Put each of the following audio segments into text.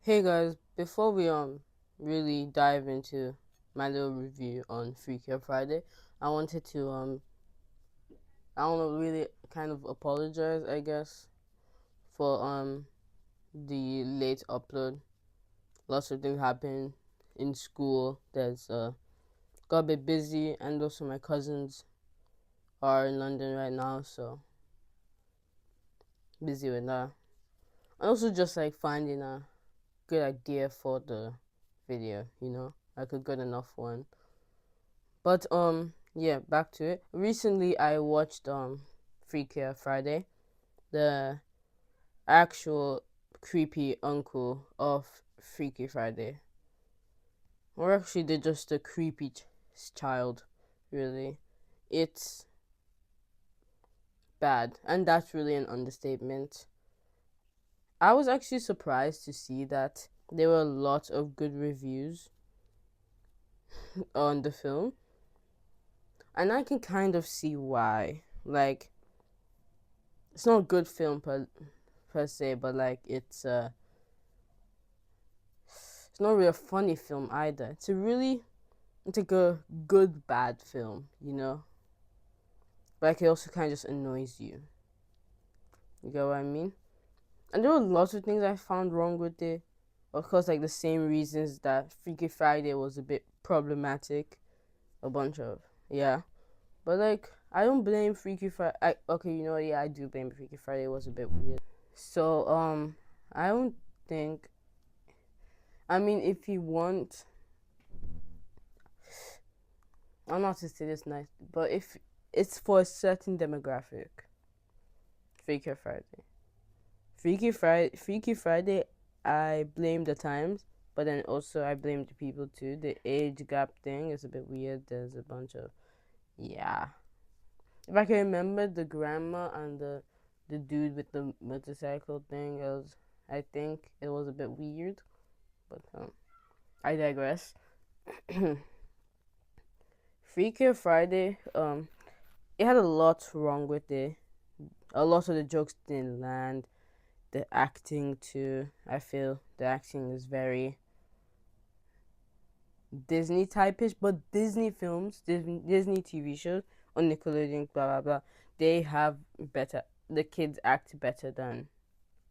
Hey guys, before we really dive into my little review on Freaky Friday, I wanted to I don't know, really kind of apologize, I guess, for the late upload. Lots of things happened in school. There's got a bit busy, and also my cousins are in London right now, so busy with that. And also just like finding a good idea for the video, like a good enough one. But yeah, back to it. Recently I watched Freaky Friday, the actual creepy uncle of Freaky Friday. Or actually they're just a creepy child, really. It's bad, and that's really an understatement. I was actually surprised to see that there were a lot of good reviews on the film, and I can kind of see why. Like, it's not a good film per se, but like it's not really a funny film either. It's like a good bad film. But like it also kind of just annoys you. You get what I mean? And there were lots of things I found wrong with it. Of course, like the same reasons that Freaky Friday was a bit problematic. A bunch of yeah, but like I don't blame Freaky Friday. Okay, you know what? Yeah, I do blame Freaky Friday. It was a bit weird. So I don't think. I mean, if you want, I'm not to say this nice, but if it's for a certain demographic, Freaky Friday, Freaky Friday, I blame the times, but then also I blame the people too. The age gap thing is a bit weird. There's a bunch of yeah. If I can remember the grandma and the dude with the motorcycle thing, I think it was a bit weird, but I digress. Freaky Friday, it had a lot wrong with it. A lot of the jokes didn't land. The acting too. I feel the acting is very Disney type-ish, but Disney films, Disney TV shows on Nickelodeon, blah blah blah. They have better. The kids act better than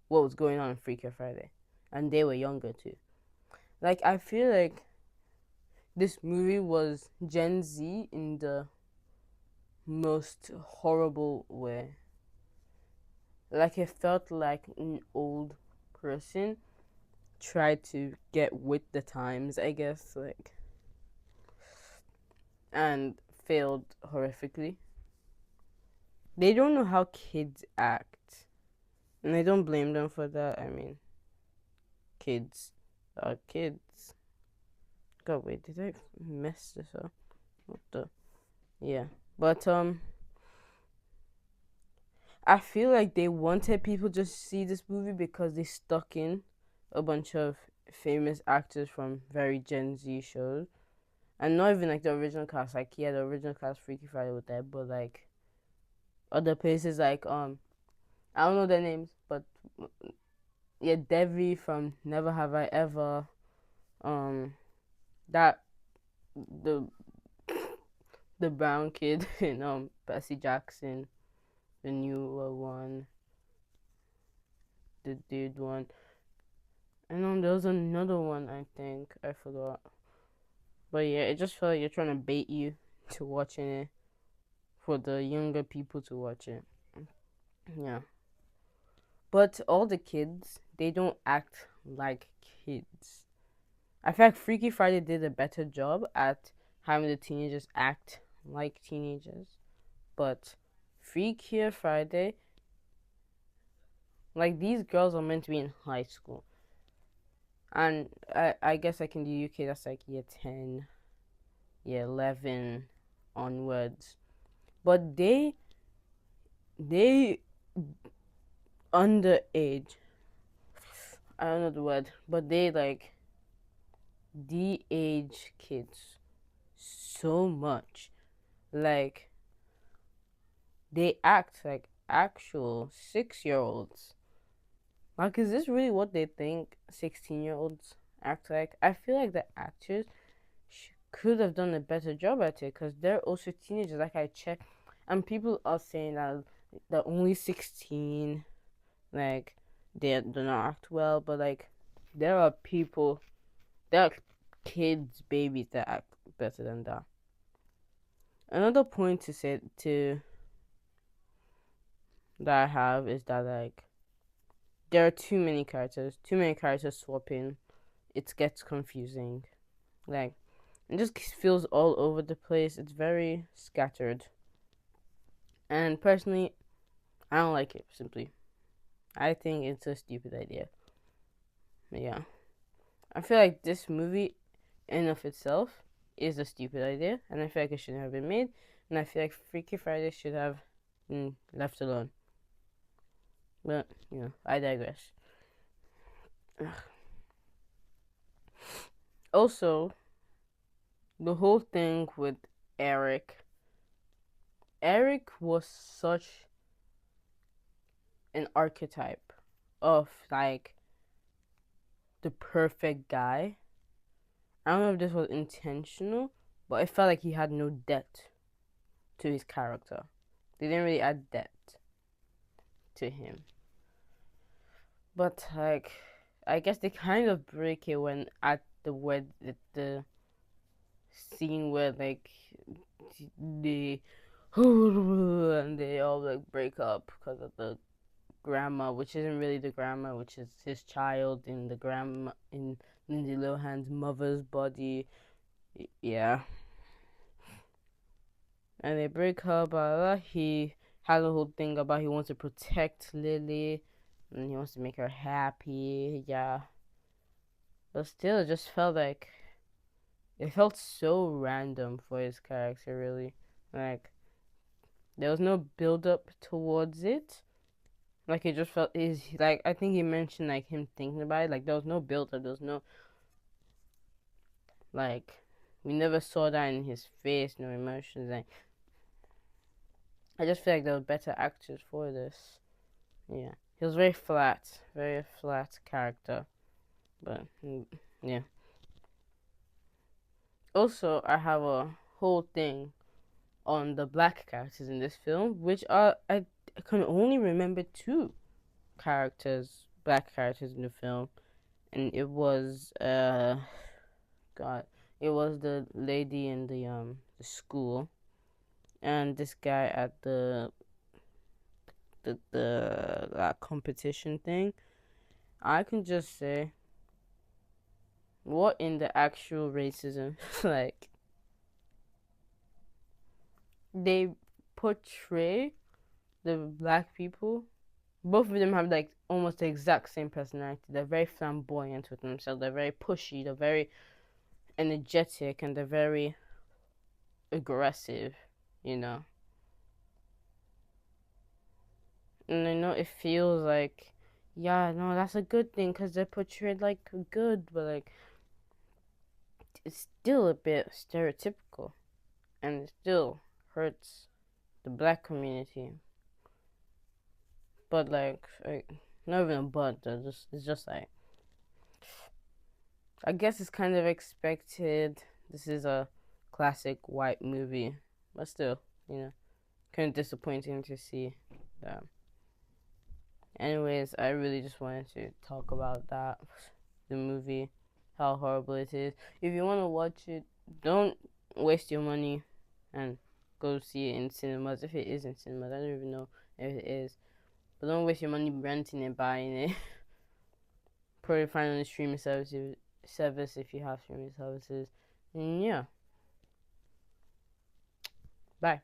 what was going on in Freaky Friday, and they were younger too. Like I feel like this movie was Gen Z in the most horrible way. Like it felt like an old person tried to get with the times, I guess, like, and failed horrifically. They don't know how kids act, and I don't blame them for that. I mean, kids are kids. God, wait, did I mess this up? What the? Yeah, but I feel like they wanted people just to see this movie because they stuck in a bunch of famous actors from very Gen Z shows, and not even like the original cast. Like yeah, the original cast Freaky Friday was there, but like other places like I don't know their names, but yeah, Devi from Never Have I Ever, um that the the brown kid in Percy Jackson, the newer one, the dude one. And there was another one I think I forgot. But yeah, it just felt like you're trying to bait you to watching it for the younger people to watch it. Yeah. But all the kids, they don't act like kids. I feel like Freaky Friday did a better job at having the teenagers act like teenagers. But Freaky Friday, like these girls are meant to be in high school. And I guess like in the UK that's like year 10, year 11 onwards. But they underage. I don't know the word, but they like de-age kids so much. Like they act like actual 6-year olds. Like, is this really what they think 16-year-olds act like? I feel like the actors could have done a better job at it because they're also teenagers. Like, I check, and people are saying that they're only 16, like, they do not act well, but like, there are people, there are kids, babies that act better than that. Another point to say to that I have is that like there are too many characters swapping. It gets confusing. Like it just feels all over the place. It's very scattered. And personally, I don't like it simply. I think it's a stupid idea. But yeah. I feel like this movie in of itself is a stupid idea and I feel like it shouldn't have been made and I feel like Freaky Friday should have been left alone. But, I digress. Ugh. Also, the whole thing with Eric. Eric was such an archetype of like the perfect guy. I don't know if this was intentional, but it felt like he had no depth to his character. They didn't really add depth to him. But like, I guess they kind of break it when at the scene where like they and they all like break up because of the grandma, which isn't really the grandma, which is his child in the grandma in Lindsay Lohan's mother's body. Yeah, and they break up. He has a whole thing about he wants to protect Lily, and he wants to make her happy. Yeah, but still, it just felt like it felt so random for his character. Really, like there was no build up towards it. Like it just felt is like I think he mentioned like him thinking about it. Like there was no build up. There was no like we never saw that in his face, no emotions. Like I just feel like there were better actors for this. Yeah, he was very flat character. But yeah. Also, I have a whole thing on the black characters in this film, which are I can only remember two black characters in the film, and it was God, it was the lady in the school, and this guy at the competition thing. I can just say, what in the actual racism? Like they portray the black people. Both of them have like almost the exact same personality. They're very flamboyant with themselves. They're very pushy. They're very energetic, and they're very aggressive. You know, and I know it feels like, yeah, no, that's a good thing because they're portrayed like good, but like it's still a bit stereotypical, and it still hurts the black community. But like not even a but. It's just like I guess it's kind of expected. This is a classic white movie, but still, kind of disappointing to see that. Anyways, I really just wanted to talk about that, the movie, how horrible it is. If you want to watch it, don't waste your money and go see it in cinemas. If it is in cinemas, I don't even know if it is. But don't waste your money renting it, buying it. Probably find on the streaming service if you have streaming services. And yeah. Bye.